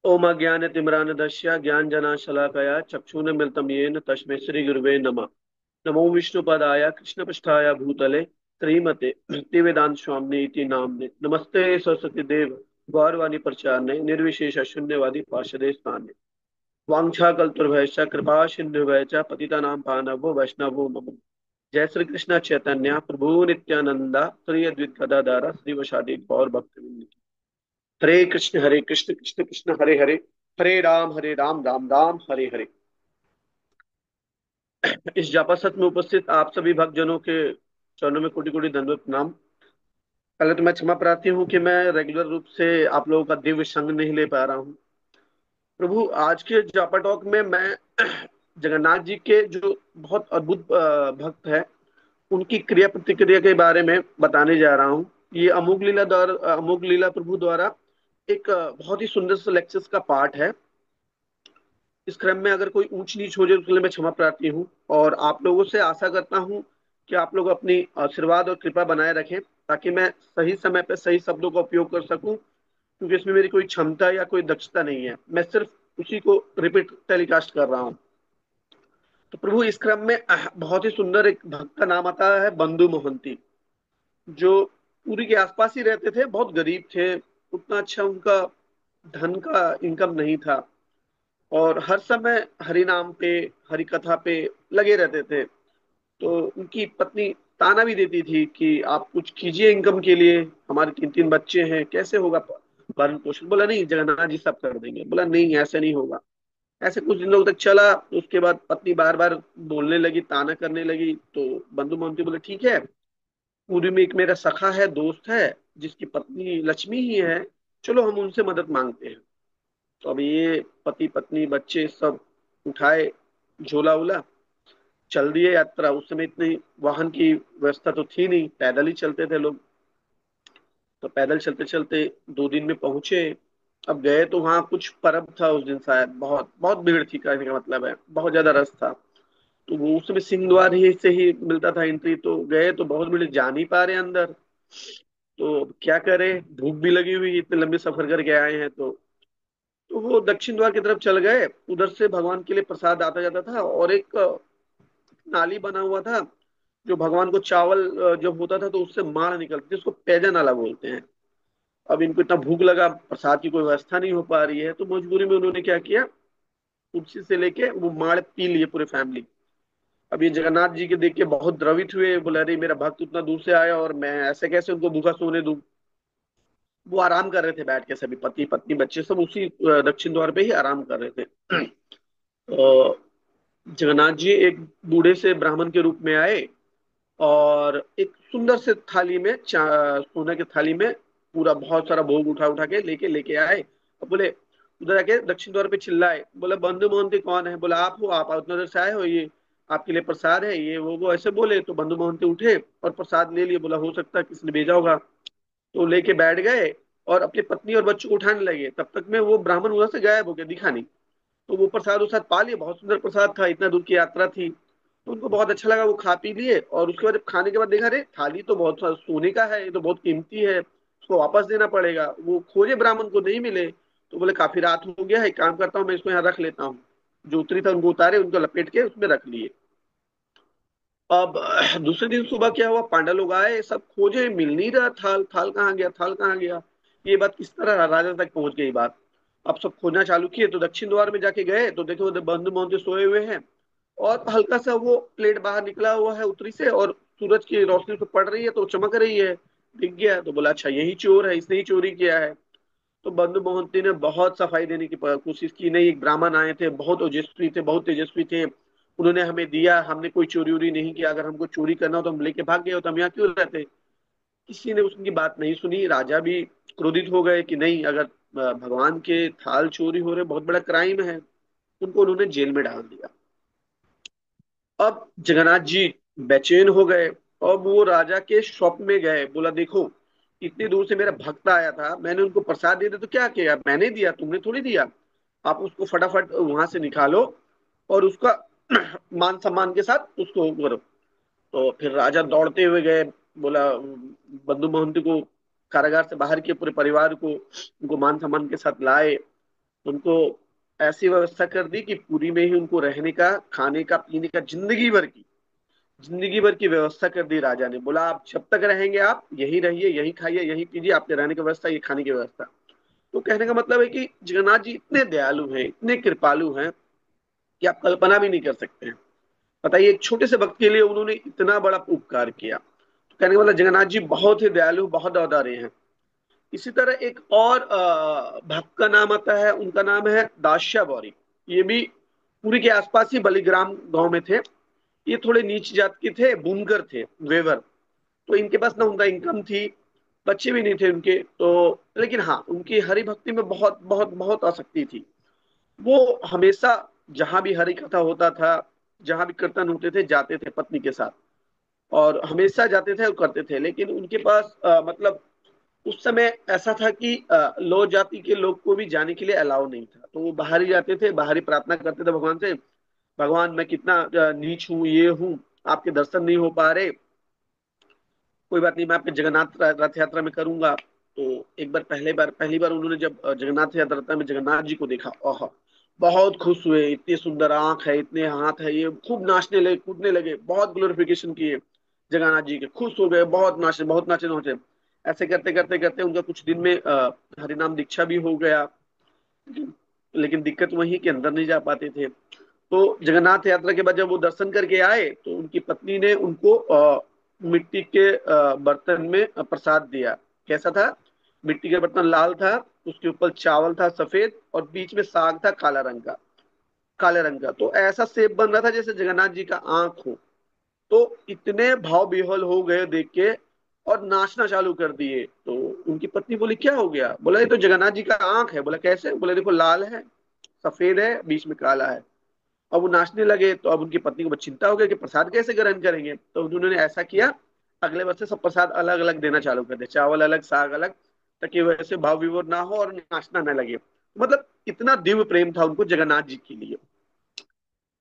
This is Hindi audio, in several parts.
ओम अज्ञानतिमिरान्धस्य ज्ञानजनाशलाकया चक्षुरुन्मीलितं येन तस्मै श्रीगुरुवे नमः। नमो विष्णुपदाय कृष्णपृष्ठाय भूतले श्रीमते भक्तिवेदांत स्वामिने इति नाम्ने नमस्ते सरस्वती देव गौरवाणी प्रचारणे निर्विशेष शून्यवादी पार्षदे स्थाने वाञ्छाकल्पतरुभ्यश्च कृपा सिन्धुभ्यश्च पतितानां पावनेभ्यो वैष्णवो नमः। जय श्री कृष्ण चैतन्य प्रभु नित्यानंदा श्री अद्वैत गदाधर श्रीवासादि गौर भक्तवृंद। हरे कृष्ण कृष्ण कृष्ण हरे हरे, हरे राम राम हरे हरे। इस जापा सत्र में उपस्थित आप सभी भक्तजनों के चरणों में कोटि कोटि दंडवत प्रणाम। पहले तो मैं क्षमा प्रार्थी हूँ कि मैं रेगुलर रूप से आप लोगों का दिव्य संग नहीं ले पा रहा हूँ। प्रभु, आज के जापा टॉक में मैं जगन्नाथ जी के जो बहुत अद्भुत भक्त है, उनकी क्रिया प्रतिक्रिया के बारे में बताने जा रहा हूँ। ये अमोघ लीला प्रभु द्वारा एक बहुत ही सुंदर से लेक्चर्स का पार्ट है। इस क्रम में अगर कोई ऊंच नीच हो जाए उसके लिए मैं क्षमा प्रार्थी हूँ, और आप लोगों से आशा करता हूँ कि आप लोग अपनी आशीर्वाद और कृपा बनाए रखें, ताकि मैं सही समय पर सही शब्दों का उपयोग कर सकूं। क्योंकि इसमें मेरी कोई क्षमता या कोई दक्षता नहीं है, मैं सिर्फ उसी को रिपीट टेलीकास्ट कर रहा हूँ। तो प्रभु, इस क्रम में बहुत ही सुंदर एक भक्त का नाम आता है बंधु मोहंती, जो पुरी के आसपास ही रहते थे, बहुत गरीब थे। उतना अच्छा उनका धन का इनकम नहीं था, और हर समय हरि नाम पे, हरि कथा पे लगे रहते थे। तो उनकी पत्नी ताना भी देती थी कि आप कुछ कीजिए इनकम के लिए, हमारे तीन तीन बच्चे हैं, कैसे होगा भरण पोषण। बोला नहीं, जगन्नाथ जी सब कर देंगे। बोला नहीं, ऐसे नहीं होगा। ऐसे कुछ दिनों तक चला। उसके बाद पत्नी बार बार बोलने लगी, ताना करने लगी। तो बंधु मोहंती बोले ठीक है, पूरी में एक मेरा सखा है, दोस्त है, जिसकी पत्नी लक्ष्मी ही है, चलो हम उनसे मदद मांगते हैं। तो अब ये पति पत्नी बच्चे सब उठाए, झोला उला, चल दिए यात्रा। उस समय इतनी वाहन की व्यवस्था तो थी नहीं, पैदल ही चलते थे लोग। तो पैदल चलते चलते 2 दिन में पहुंचे। अब गए तो वहां कुछ पर्व था उस दिन, शायद बहुत बहुत भीड़ थी, कहने का मतलब है बहुत ज्यादा रश था। तो वो उस समय सिंह द्वार ही से ही मिलता था एंट्री। तो गए तो बहुत भीड़, जा नहीं पा रहे अंदर। तो अब क्या करें, भूख भी लगी हुई, इतने लंबे सफर करके आए हैं। तो वो दक्षिण द्वार की तरफ चल गए। उधर से भगवान के लिए प्रसाद आता जाता था, और एक नाली बना हुआ था, जो भगवान को चावल जब होता था तो उससे माड़ निकलती थी, उसको पैजा नाला बोलते हैं। अब इनको इतना भूख लगा, प्रसाद की कोई व्यवस्था नहीं हो पा रही है, तो मजबूरी में उन्होंने क्या किया, कुर्सी से लेके वो माड़ पी लिए पूरे फैमिली। अब ये जगन्नाथ जी के देख के बहुत द्रवित हुए, बोले अरे मेरा भक्त उतना दूर से आया और मैं ऐसे कैसे उनको भूखा सोने दूं। वो आराम कर रहे थे बैठ के, सभी पति पत्नी बच्चे सब उसी दक्षिण द्वार पे ही आराम कर रहे थे। अ, जगन्नाथ जी एक बूढ़े से ब्राह्मण के रूप में आए, और एक सुंदर से थाली में सोने की थाली में पूरा बहुत सारा भोग उठा उठा के लेके लेके आए। और बोले, उधर आके दक्षिण द्वार पे चिल्लाए, बोले बंधु मोहंती कौन है। बोला आप हो, आप उतना देर से आए हो, ये आपके लिए प्रसाद है, ये वो ऐसे बोले। तो बंधु मोहंती उठे और प्रसाद ले लिए। बोला हो सकता है किसी ने भेजा होगा। तो लेके बैठ गए और अपनी पत्नी और बच्चों को उठाने लगे। तब तक में वो ब्राह्मण उधर से गायब हो गया, दिखा नहीं। तो वो प्रसाद उसाद पा लिए, बहुत सुंदर प्रसाद था, इतना दूर की यात्रा थी। तो उनको बहुत अच्छा लगा, वो खा पी लिए। और उसके बाद जब खाने के बाद देखा, रे थाली तो बहुत सोने का है, ये तो बहुत कीमती है, उसको वापस देना पड़ेगा। वो खोजे ब्राह्मण को, नहीं मिले। तो बोले काफी रात हो गया है, एक काम करता हूँ, मैं इसको यहाँ रख लेता हूँ। जो उतरी था उनको उतारे, उनको लपेट के उसमें रख लिए। अब दूसरे दिन सुबह क्या हुआ, पांडा लोग आए, सब खोजे, मिल नहीं रहा थाल, थाल कहाँ गया, थाल कहाँ गया। ये बात किस तरह राजा तक पहुंच गई बात। अब सब खोजना चालू किए, तो दक्षिण द्वार में जाके गए तो देखो उधर बंधु मोहंती सोए हुए हैं, और हल्का सा वो प्लेट बाहर निकला हुआ है उतरी से, और सूरज की रोशनी उस पर पड़ रही है तो चमक रही है। दिख गया तो बोला अच्छा यही चोर है, इसने ही चोरी किया है। तो बंधु मोहंती ने बहुत सफाई देने की कोशिश की, नहीं एक ब्राह्मण आए थे, बहुत ओजस्वी थे, बहुत तेजस्वी थे, उन्होंने हमें दिया, हमने कोई चोरी उरी नहीं किया, अगर हमको चोरी करना हो तो हम लेके भाग गए हो, तो हम यहाँ क्यों रहते। किसी ने उसकी बात नहीं सुनी। राजा भी क्रोधित हो गए कि नहीं, अगर भगवान के थाल चोरी हो रहे, बहुत बड़ा क्राइम है। उनको उन्होंने जेल में डाल दिया। अब जगन्नाथ जी बेचैन हो गए, और वो राजा के शॉप में गए। बोला देखो, इतनी दूर से मेरा भक्त आया था, मैंने उनको प्रसाद दे दिया तो क्या किया, मैंने दिया, तुमने थोड़ी दिया। आप उसको फटाफट वहां से निकालो, और उसका मान सम्मान के साथ उसको करो। तो फिर राजा दौड़ते हुए गए। बोला बंधु मोहंती को कारागार से बाहर किए, पूरे परिवार को उनको मान सम्मान के साथ लाए। उनको ऐसी व्यवस्था कर दी कि पूरी में ही उनको रहने का, खाने का, पीने का, जिंदगी भर की व्यवस्था कर दी। राजा ने बोला आप जब तक रहेंगे आप यहीं रहिए, यहीं खाइए, यहीं पीजिए, आपके रहने की व्यवस्था, ये खाने की व्यवस्था। तो कहने का मतलब है कि जगन्नाथ जी इतने दयालु हैं, इतने कृपालु हैं कि आप कल्पना भी नहीं कर सकते हैं। बताइए, एक छोटे से भक्त के लिए उन्होंने इतना बड़ा उपकार किया। तो कहने का मतलब जगन्नाथ जी बहुत ही दयालु, बहुत औदार्य हैं। इसी तरह एक और भक्त का नाम आता है, उनका नाम है दास्या बौरी। ये भी पुरी के आसपास ही बलिग्राम गांव में थे। ये थोड़े नीच जात के थे, बुनकर थे, वेवर। तो इनके पास ना उनका इनकम थी, बच्चे भी नहीं थे उनके तो। लेकिन हाँ, उनकी हरि भक्ति में बहुत बहुत बहुत आसक्ति थी। वो हमेशा जहां भी हरि कथा होता था, जहां भी कीर्तन होते थे, जाते थे पत्नी के साथ, और हमेशा जाते थे और करते थे। लेकिन उनके पास मतलब उस समय ऐसा था कि लो जाति के लोग को भी जाने के लिए अलाउ नहीं था, तो वो बाहर ही जाते थे, बाहर ही प्रार्थना करते थे भगवान से। भगवान मैं कितना नीच हूँ, ये हूँ, आपके दर्शन नहीं हो पा रहे, कोई बात नहीं, मैं आपके जगन्नाथ रथ यात्रा में करूंगा। तो एक बार, पहली बार उन्होंने जब जगन्नाथ यात्रा में जगन्नाथ जी को देखा, ओह, बहुत खुश हुए। इतनी सुंदर आंख है, इतने हाथ है, ये खूब नाचने लगे, कूदने लगे, बहुत ग्लोरिफिकेशन किए जगन्नाथ जी के, खुश हो गए, बहुत नाचे नाचे। ऐसे करते करते करते उनका कुछ दिन में हरिनाम दीक्षा भी हो गया। लेकिन दिक्कत वही कि अंदर नहीं जा पाते थे। तो जगन्नाथ यात्रा के बाद जब वो दर्शन करके आए, तो उनकी पत्नी ने उनको मिट्टी के बर्तन में प्रसाद दिया। कैसा था? मिट्टी का बर्तन लाल था, उसके ऊपर चावल था सफेद, और बीच में साग था काले रंग का। तो ऐसा सेब बन रहा था जैसे जगन्नाथ जी का आंख हो। तो इतने भाव विह्वल हो गए देख के, और नाचना चालू कर दिए। तो उनकी पत्नी बोली क्या हो गया? बोला ये तो जगन्नाथ जी का आंख है। बोला कैसे? बोले देखो, लाल है, सफेद है, बीच में काला है। अब वो नाचने लगे, तो अब उनकी पत्नी को बहुत चिंता हो गई कि प्रसाद कैसे ग्रहण करेंगे। तो उन्होंने ऐसा किया, अगले वर्ष से सब प्रसाद अलग अलग देना चालू कर दिया, चावल अलग, साग अलग, ताकि वैसे भाव विभोर ना हो और नाचना ना लगे। मतलब इतना दिव्य प्रेम था उनको जगन्नाथ जी के लिए।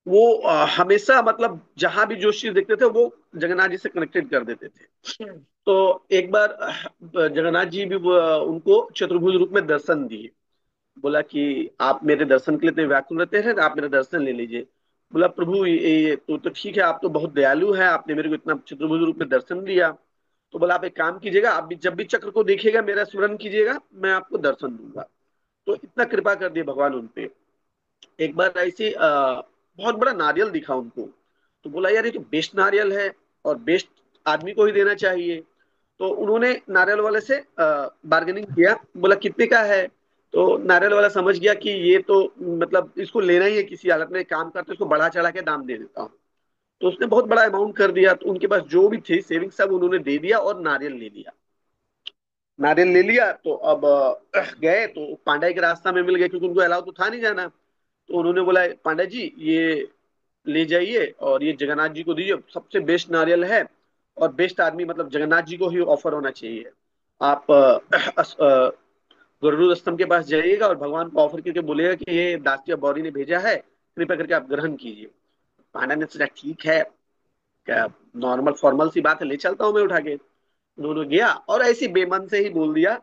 वो हमेशा मतलब जहां भी जो चीज देखते थे वो जगन्नाथ जी से कनेक्टेड कर देते थे। तो एक बार जगन्नाथ जी भी उनको चतुर्भुज रूप में दर्शन दिए। बोला कि आप मेरे दर्शन के लिए इतने व्याकुल रहते हैं, तो आप मेरा दर्शन ले लीजिए। बोला प्रभु ये तो ठीक है, आप तो बहुत दयालु हैं, आपने मेरे को इतना चतुर्भुज रूप में दर्शन दिया। तो बोला आप एक काम कीजिएगा, आप भी जब भी चक्र को देखिएगा मेरा स्मरण कीजिएगा, मैं आपको दर्शन दूंगा। तो इतना कृपा कर दिया भगवान उनपे। एक बार ऐसे बहुत बड़ा नारियल दिखा उनको। तो बोला यार ये तो बेस्ट नारियल है, और बेस्ट आदमी को ही देना चाहिए। तो उन्होंने नारियल वाले से बार्गेनिंग किया। बोला कितने का है? तो नारियल वाला समझ गया कि ये तो मतलब इसको लेना ही है, किसी हालत में एक काम करते इसको बढ़ा चढ़ा के दाम दे देता हूँ। तो उसने बहुत बड़ा अमाउंट कर दिया। तो उनके पास जो भी थे सेविंग सब उन्होंने दे दिया और नारियल ले लिया। नारियल ले लिया तो अब गए तो पांडा के रास्ता में मिल गए, क्योंकि उनको अलाउ तो था नहीं जाना। तो उन्होंने बोला पांडा जी ये ले जाइए और ये जगन्नाथ जी को दीजिए, सबसे बेस्ट नारियल है, और बेस्ट आदमी मतलब जगन्नाथ जी को ही ऑफर होना चाहिए। आप गरुड़ स्तंभ के पास जाइएगा और भगवान को ऑफर करके बोलेगा कि ये दासिया बौरी ने भेजा है, कृपया करके आप ग्रहण कीजिए। पांडा ने सोचा ठीक है, क्या नॉर्मल फॉर्मल सी बात है, ले चलता हूँ मैं उठा के। उन्होंने गया और ऐसी बेमन से ही बोल दिया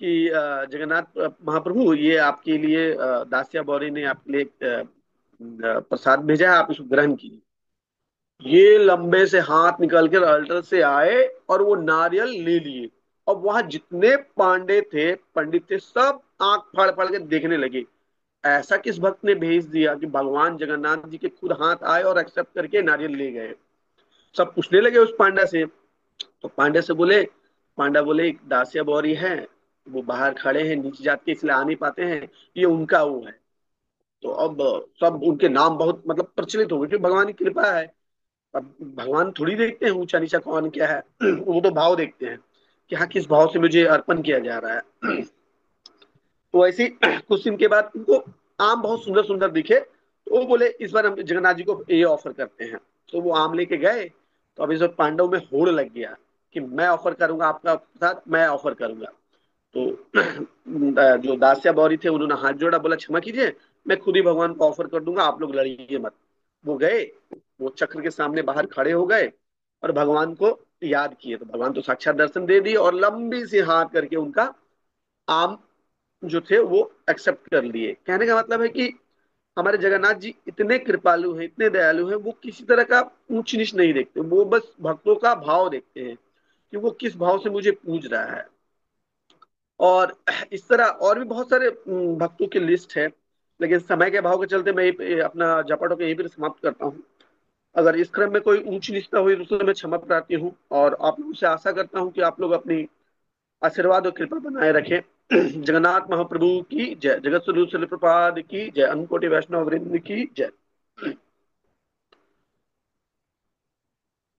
कि जगन्नाथ महाप्रभु ये आपके लिए दासिया बौरी ने आपके लिए प्रसाद भेजा है, आप इसको ग्रहण कीजिए। ये लंबे से हाथ निकल कर अल्टर से आए और वो नारियल ले लिए। अब वहां जितने पांडे थे, पंडित थे, सब आंख फाड़ फाड़ के देखने लगे। ऐसा किस भक्त ने भेज दिया कि भगवान जगन्नाथ जी के खुद हाथ आए और एक्सेप्ट करके नारियल ले गए। सब पूछने लगे उस पांडा से। तो पांडे से बोले, पांडा बोले एक दासिया बौरी है, वो बाहर खड़े हैं, नीचे जात के इसलिए आ नहीं पाते हैं, ये उनका वो है। तो अब सब उनके नाम बहुत मतलब प्रचलित हो गए, क्योंकि भगवान की कृपा है। अब भगवान थोड़ी देखते हैं ऊंचा नीचा कौन क्या है, वो तो भाव देखते हैं कि हाँ किस भाव से मुझे अर्पण किया जा रहा है। तो ऐसे ही कुछ दिन के बाद उनको आम बहुत सुंदर सुंदर दिखे, तो वो बोले इस बार हम जगन्नाथ जी को ये ऑफर करते हैं। तो वो आम लेके गए। तो अब इस बार पांडव में होड़ लग गया कि मैं ऑफर करूंगा आपका प्रसाद, मैं ऑफर करूंगा। तो जो दास्या बौरी थे उन्होंने हाथ जोड़ा, बोला क्षमा कीजिए, मैं खुद ही भगवान को ऑफर कर दूंगा, आप लोग लड़िए मत। वो गए, वो चक्र के सामने बाहर खड़े हो गए और भगवान को याद किए तो भगवान तो साक्षात दर्शन दे दिए, और लंबी सी हाथ करके उनका आम जो थे वो एक्सेप्ट कर लिए। कहने का मतलब है कि हमारे जगन्नाथ जी इतने कृपालु हैं, इतने दयालु हैं, वो किसी तरह का ऊंच नीच नहीं देखते, वो बस भक्तों का भाव देखते हैं कि वो किस भाव से मुझे पूज रहा है। और इस तरह और भी बहुत सारे भक्तों की लिस्ट है, लेकिन समय के अभाव के चलते मैं अपना जपाटो को यहीं पर समाप्त करता हूँ। अगर इस क्रम में कोई ऊंच नीचता हुई तो मैं क्षमा प्रार्थी हूँ, और आप लोगों से आशा करता हूँ कि आप लोग अपनी आशीर्वाद और कृपा बनाए रखें। जगन्नाथ महाप्रभु की जय, जगत स्वरूप शिल प्रपाद की जय, अन्नकोटि वैष्णव वृंद की जय।